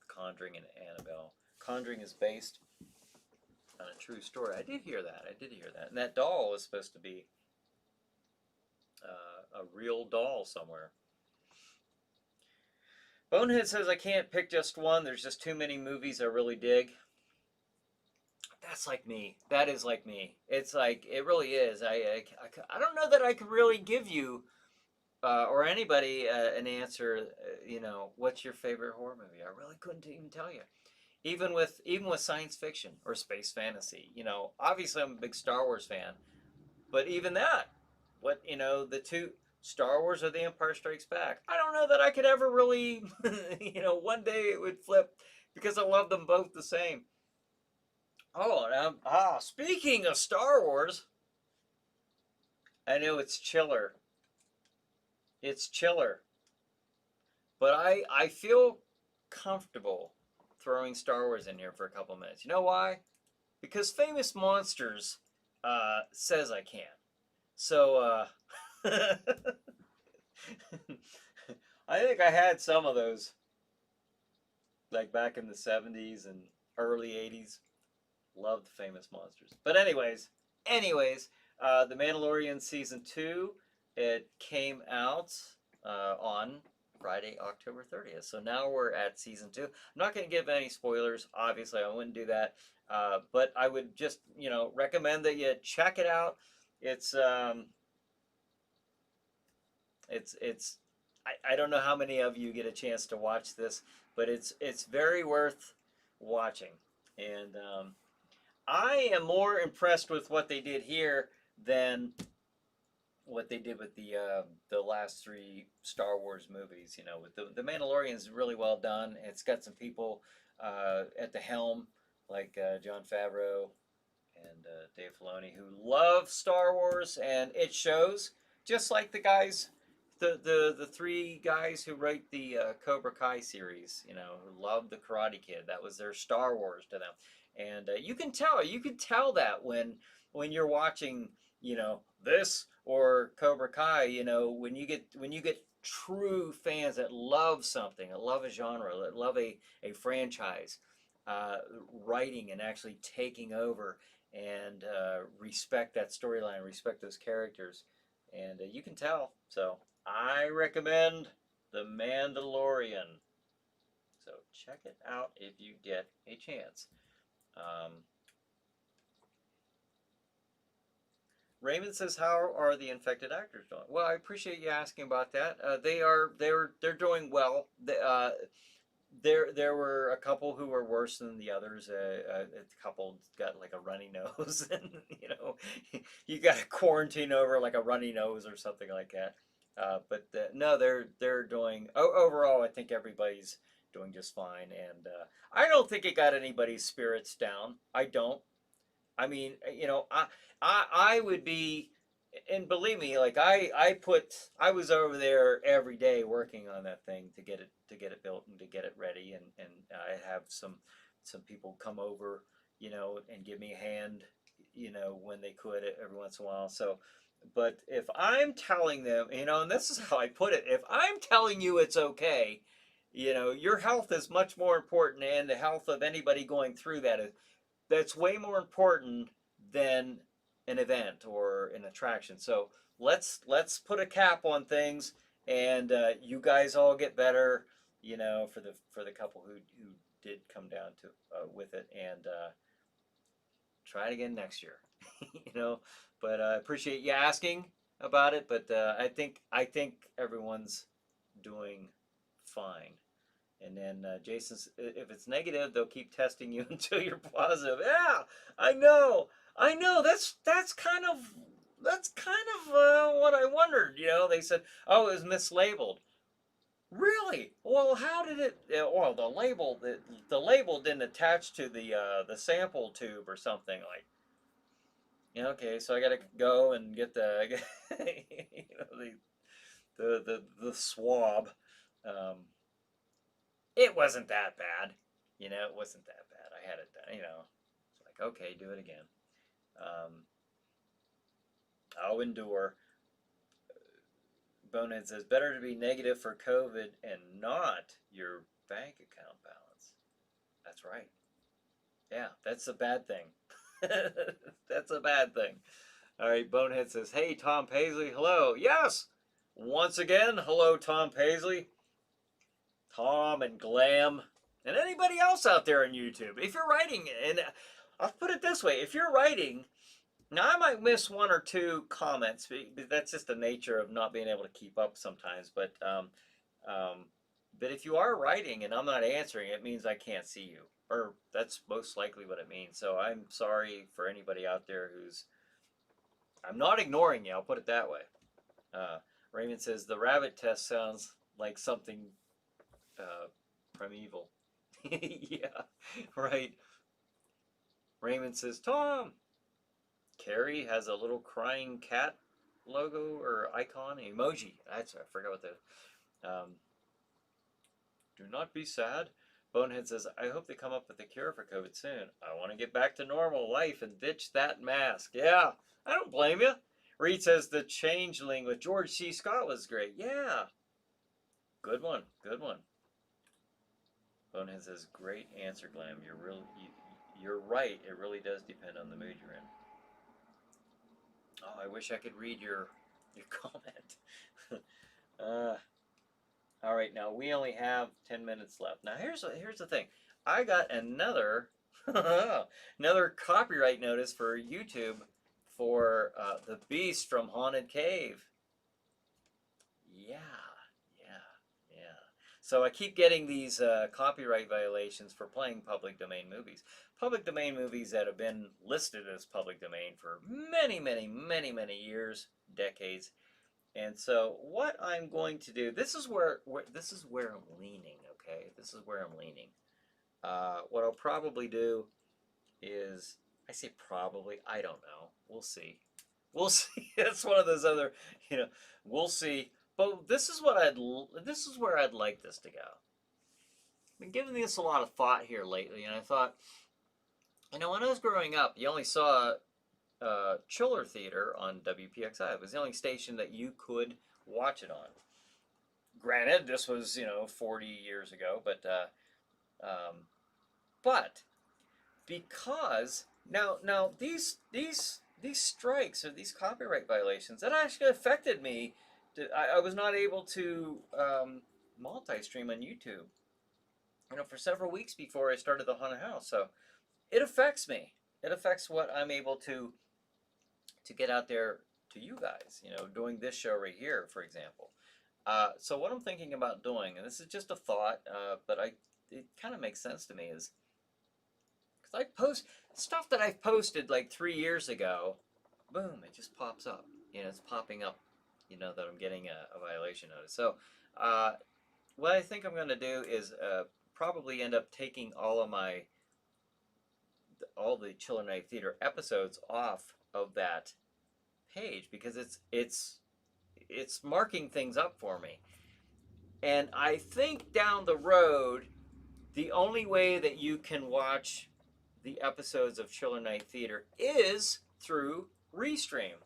Conjuring and Annabelle. Conjuring is based on a true story. I did hear that. And that doll was supposed to be a real doll somewhere. Bonehead says, I can't pick just one. There's just too many movies I really dig. That's like me. That is like me. It's like, it really is. I don't know that I could really give you, or anybody, an answer, what's your favorite horror movie? I really couldn't even tell you. Even with science fiction or space fantasy, obviously I'm a big Star Wars fan, but even that, the two, Star Wars or The Empire Strikes Back. I don't know that I could ever really, one day it would flip because I love them both the same. Oh, speaking of Star Wars, I know it's chiller. It's chiller. But I feel comfortable throwing Star Wars in here for a couple minutes. You know why? Because Famous Monsters says I can. So I think I had some of those like back in the 70s and early 80s. Loved Famous Monsters. But anyways, The Mandalorian season 2, it came out on Friday, October 30th. So now we're at season 2. I'm not going to give any spoilers. Obviously, I wouldn't do that. But I would just, recommend that you check it out. It's it's I don't know how many of you get a chance to watch this, but it's very worth watching. And I am more impressed with what they did here than what they did with the last three Star Wars movies. With the Mandalorian is really well done. It's got some people at the helm like Jon Favreau and Dave Filoni who love Star Wars, and it shows. Just like the guys, the three guys who write the Cobra Kai series, who love the Karate Kid. That was their Star Wars to them, and you can tell that when you're watching, this or Cobra Kai, when you get true fans that love something, that love a genre, that love a franchise, writing and actually taking over and respect that storyline, respect those characters, and you can tell. So I recommend The Mandalorian. So check it out if you get a chance. Raymond says, "How are the infected actors doing?" Well, I appreciate you asking about that. They're doing well. There were a couple who were worse than the others. A couple got like a runny nose, and you got to quarantine over like a runny nose or something like that. But no, they're doing overall. I think everybody's doing just fine, and I don't think it got anybody's spirits down. I don't. I mean, I would be, and believe me, like I was over there every day working on that thing to get it built and to get it ready, and I have some people come over, and give me a hand, when they could every once in a while. So, but if I'm telling them, and this is how I put it, if I'm telling you it's okay, your health is much more important, and the health of anybody going through that's way more important than an event or an attraction. So let's put a cap on things, and you guys all get better. For the couple who did come down to with it, and try it again next year. you know, but I appreciate you asking about it. But I think everyone's doing fine. And then Jason's, if it's negative, they'll keep testing you until you're positive. Yeah, I know, I know. That's kind of what I wondered. They said, oh, it was mislabeled. Really? Well, how did it? Well, the label didn't attach to the sample tube or something like. Okay, so I gotta go and get the the swab. Um, It wasn't that bad. It wasn't that bad. I had it done. It's like, okay, do it again. Um, I'll endure. Bonehead says, better to be negative for COVID and not your bank account balance. That's right. Yeah, that's a bad thing. That's a bad thing. All right, Bonehead says, hey, Tom Paisley, hello. Yes, once again, hello, Tom Paisley. Tom and Glam, and anybody else out there on YouTube. If you're writing, and I'll put it this way, if you're writing, now I might miss one or two comments, but that's just the nature of not being able to keep up sometimes. But if you are writing and I'm not answering, it means I can't see you, or that's most likely what it means. So I'm sorry for anybody out there I'm not ignoring you. I'll put it that way. Uh, Raymond says the rabbit test sounds like something primeval. Yeah, right. Raymond says, Tom, Carrie has a little crying cat logo or icon, emoji. That's, I forgot what the. Do not be sad. Bonehead says, I hope they come up with a cure for COVID soon. I want to get back to normal life and ditch that mask. Yeah, I don't blame you. Reed says the Changeling with George C. Scott was great. Yeah, good one, good one. Bonehead says, great answer, Glam. You're right. It really does depend on the mood you're in. Oh, I wish I could read your comment. uh, all right, now we only have 10 minutes left. Now here's the thing. I got another another copyright notice for YouTube for the Beast from Haunted Cave. Yeah, yeah, yeah. So I keep getting these copyright violations for playing public domain movies. Public domain movies that have been listed as public domain for many, many, many, many years, decades. And so what I'm going to do, this is where I'm leaning, okay? This is where I'm leaning. What I'll probably do is, I say probably, I don't know. We'll see. We'll see. It's one of those other, we'll see. But this is where I'd like this to go. I've been giving this a lot of thought here lately, and I thought, when I was growing up, you only saw Chiller Theater on WPXI. It was the only station that you could watch it on. Granted, this was 40 years ago, but because now these strikes or these copyright violations that actually affected me. I was not able to multi-stream on YouTube, for several weeks before I started the haunted house. So it affects me. It affects what I'm able to get out there to you guys. Doing this show right here, for example. So what I'm thinking about doing, and this is just a thought, but it kind of makes sense to me, is because I post stuff that I've posted like 3 years ago, boom, it just pops up. It's popping up, that I'm getting a violation notice. So what I think I'm going to do is probably end up taking all the Chiller Night Theater episodes off of that page, because it's marking things up for me. And I think down the road, the only way that you can watch the episodes of Chiller Night Theater is through Restream,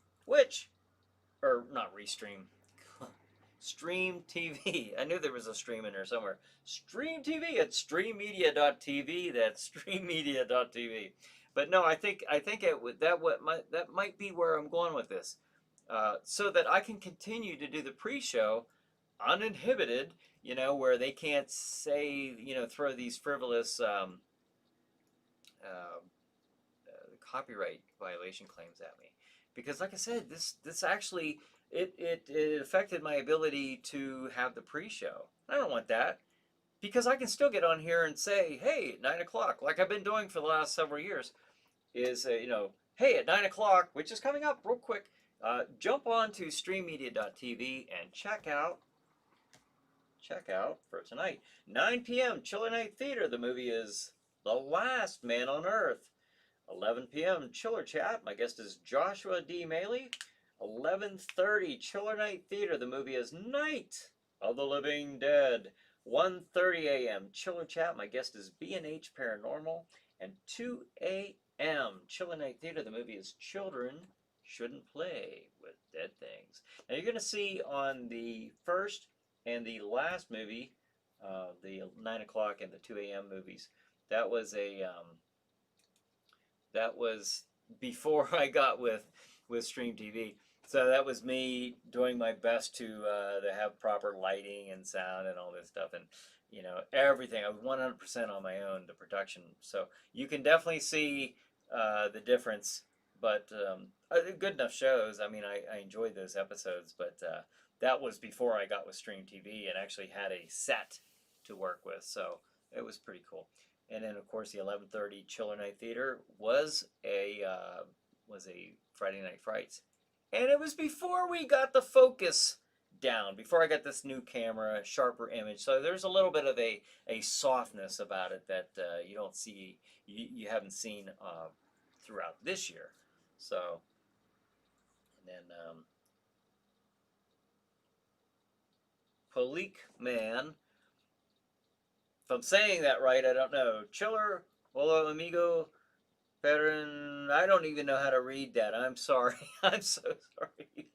or not Restream, Stream TV. I knew there was a stream in there somewhere. Stream TV at streammedia.tv. That's streammedia.tv. But no, I think that might be where I'm going with this, so that I can continue to do the pre-show uninhibited. Where they can't say, throw these frivolous copyright violation claims at me, because like I said, this actually it affected my ability to have the pre-show. I don't want that, because I can still get on here and say, hey, at 9 o'clock, like I've been doing for the last several years, is hey, at 9 o'clock, which is coming up real quick, jump on to streammedia.tv and check out for tonight, 9 p.m. Chiller Night Theater. The movie is The Last Man on Earth. 11 p.m. Chiller Chat. My guest is Joshua D. Maley. 11:30 Chiller Night Theater. The movie is Night of the Living Dead. 1:30 a.m. Chiller Chat. My guest is B&H Paranormal. And 2 a.m. Chiller Night Theater. The movie is Children Shouldn't Play with Dead Things. Now you're going to see on the first and the last movie, the 9 o'clock and the 2 a.m. movies, that was before I got with Stream TV. So that was me doing my best to have proper lighting and sound and all this stuff, and everything. I was 100% on my own, the production. So you can definitely see the difference. But good enough shows. I mean, I enjoyed those episodes, but that was before I got with Stream TV and actually had a set to work with. So it was pretty cool. And then, of course, the 11:30 Chiller Night Theater was a Friday Night Frights, and it was before we got the Focus down before I got this new camera, sharper image. So there's a little bit of a softness about it that you don't see, you haven't seen throughout this year. So, and then Polik Man, if I'm saying that right, I don't know. Chiller, hola amigo, Veteran, I don't even know how to read that. I'm sorry. I'm so sorry.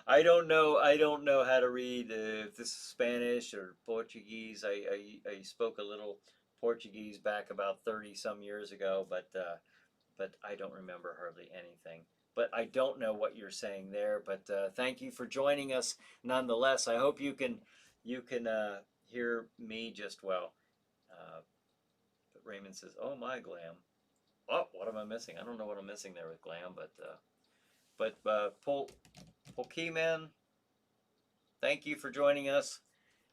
I don't know how to read if this is Spanish or Portuguese. I spoke a little Portuguese back about 30 some years ago, but I don't remember hardly anything. But I don't know what you're saying there. But thank you for joining us nonetheless. I hope you can hear me just well. Uh, but Raymond says, "Oh my glam." Oh, what am I missing? I don't know what I'm missing there with glam, but Pokemon, thank you for joining us,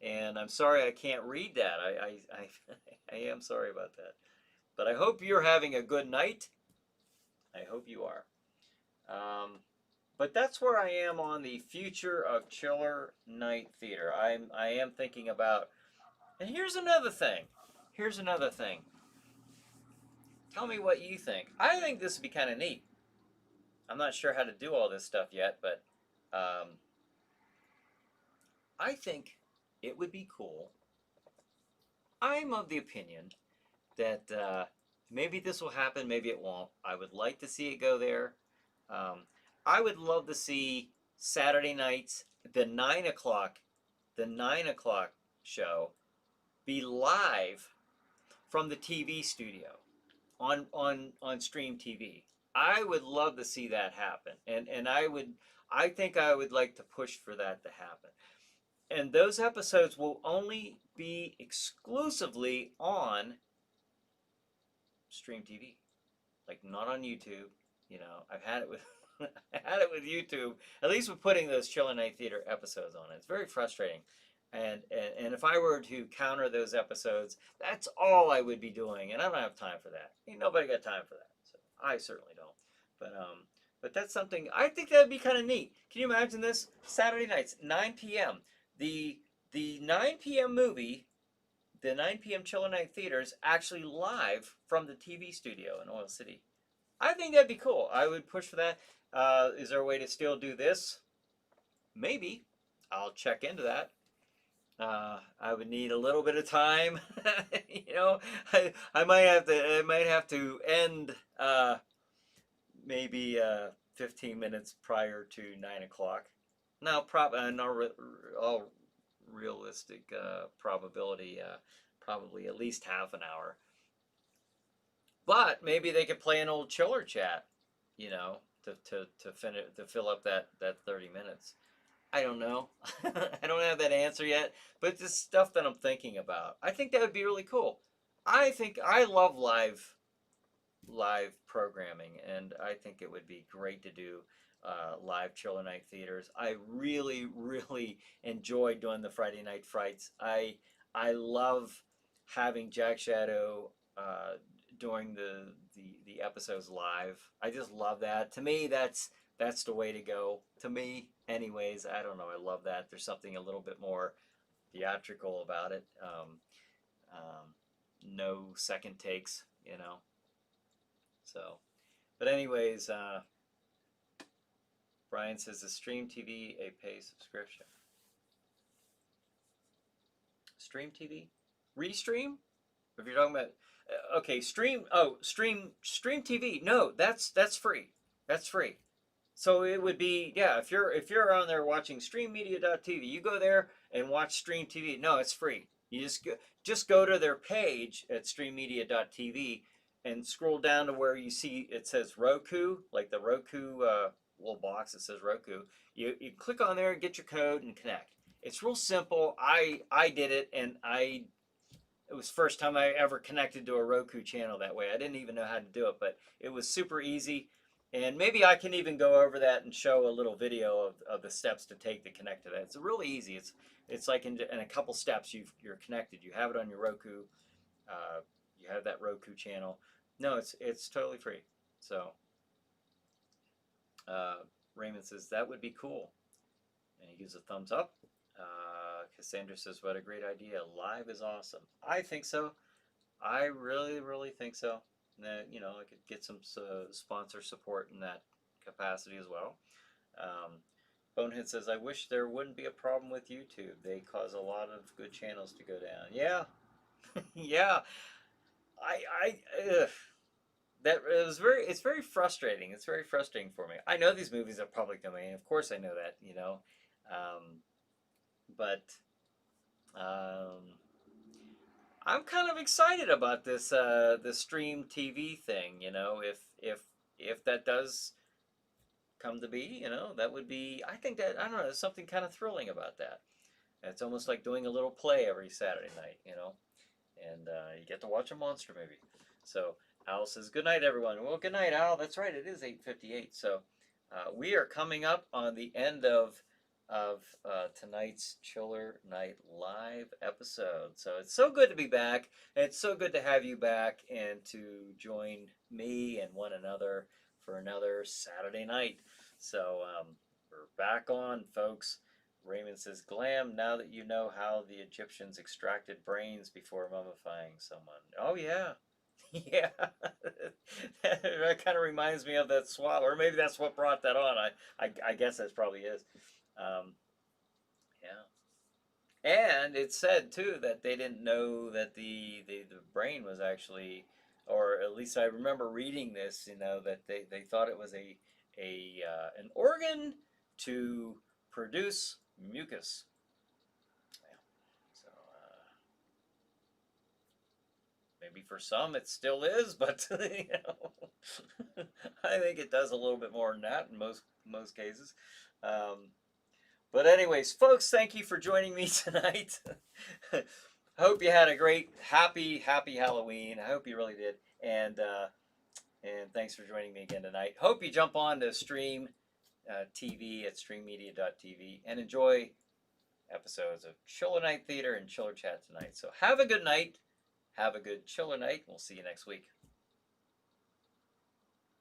and I'm sorry I can't read that. I am sorry about that, but I hope you're having a good night. I hope you are. But that's where I am on the future of Chiller Night Theater. I am thinking about, and here's another thing. Here's another thing. Tell me what you think. I think this would be kind of neat. I'm not sure how to do all this stuff yet, but um, I think it would be cool. I'm of the opinion that maybe this will happen, maybe it won't. I would like to see it go there. Um, I would love to see Saturday nights, the 9 o'clock show, be live from the TV studio on Stream TV. I would love to see that happen, and I think I would like to push for that to happen. And those episodes will only be exclusively on Stream TV, like not on YouTube. You know, I've had it with I had it with YouTube. At least with putting those Chiller Night Theater episodes on it, it's very frustrating. And if I were to counter those episodes, that's all I would be doing, and I don't have time for that. Ain't nobody got time for that. So I certainly don't. But that's something I think that'd be kind of neat. Can you imagine this? Saturday nights, 9 p.m. The the 9 p.m. movie, the 9 p.m. Chiller Night Theater is actually live from the TV studio in Oil City. I think that'd be cool. I would push for that. Is there a way to still do this? Maybe. I'll check into that. I would need a little bit of time. You know, I might have to end maybe 15 minutes prior to 9 o'clock. Now, all realistic probability, probably at least half an hour. But maybe they could play an old chiller chat, you know, to fill up that 30 minutes. I don't know. I don't have that answer yet, but it's just stuff that I'm thinking about. I think that would be really cool. I think I love live programming, and I think it would be great to do live Chiller Night Theaters. I really, really enjoy doing the Friday Night Frights. I love having Jack Shadow doing the episodes live. I just love that. To me, that's the way to go. To me, anyways. I don't know. I love that. There's something a little bit more theatrical about it. No second takes, you know. So, but anyways, Brian says, the Stream TV a pay subscription? Stream TV? Restream? If you're talking about okay, stream TV. No, that's free. That's free. So it would be, yeah, if you're on there watching streammedia.tv, you go there and watch Stream TV. No, it's free. You just go to their page at streammedia.tv and scroll down to where you see it says Roku, like the Roku little box that says Roku. You click on there, get your code, and connect. It's real simple. I did it, and it was the first time I ever connected to a Roku channel that way. I didn't even know how to do it, but it was super easy. And maybe I can even go over that and show a little video of the steps to take to connect to that. It's really easy. It's like in a couple steps you're connected. You have it on your Roku. You have that Roku channel. No, it's totally free. So Raymond says that would be cool. And he gives a thumbs up. Cassandra says, "What a great idea! Live is awesome." I think so. I really, really think so. That I could get some sponsor support in that capacity as well. Um, Bonehead says, "I wish there wouldn't be a problem with YouTube. They cause a lot of good channels to go down." Yeah, yeah. I that it was very. It's very frustrating. It's very frustrating for me. I know these movies are public domain. Of course, I know that. Um, but um, I'm kind of excited about this stream TV thing. If that does come to be, that would be. I think that I don't know. There's something kind of thrilling about that. It's almost like doing a little play every Saturday night. And you get to watch a monster movie. So Al says, "Good night, everyone." Well, good night, Al. That's right. It is 8:58. So we are coming up on the end of tonight's Chiller Night Live episode. So it's so good to be back. And it's so good to have you back and to join me and one another for another Saturday night. So we're back on, folks. Raymond says, "Glam, now that you know how the Egyptians extracted brains before mummifying someone." Oh, yeah. Yeah. That kind of reminds me of that swab, or maybe that's what brought that on. I guess that probably is. Um, yeah. And it said, too, that they didn't know that the brain was actually, or at least I remember reading this, that they thought it was an organ to produce mucus. Yeah. So maybe for some it still is, but I think it does a little bit more than that in most cases. Um, but anyways, folks, thank you for joining me tonight. Hope you had a great, happy Halloween. I hope you really did, and thanks for joining me again tonight. Hope you jump on to Stream TV at streammedia.tv and enjoy episodes of Chiller Night Theater and Chiller Chat tonight. So have a good night. Have a good Chiller night. We'll see you next week.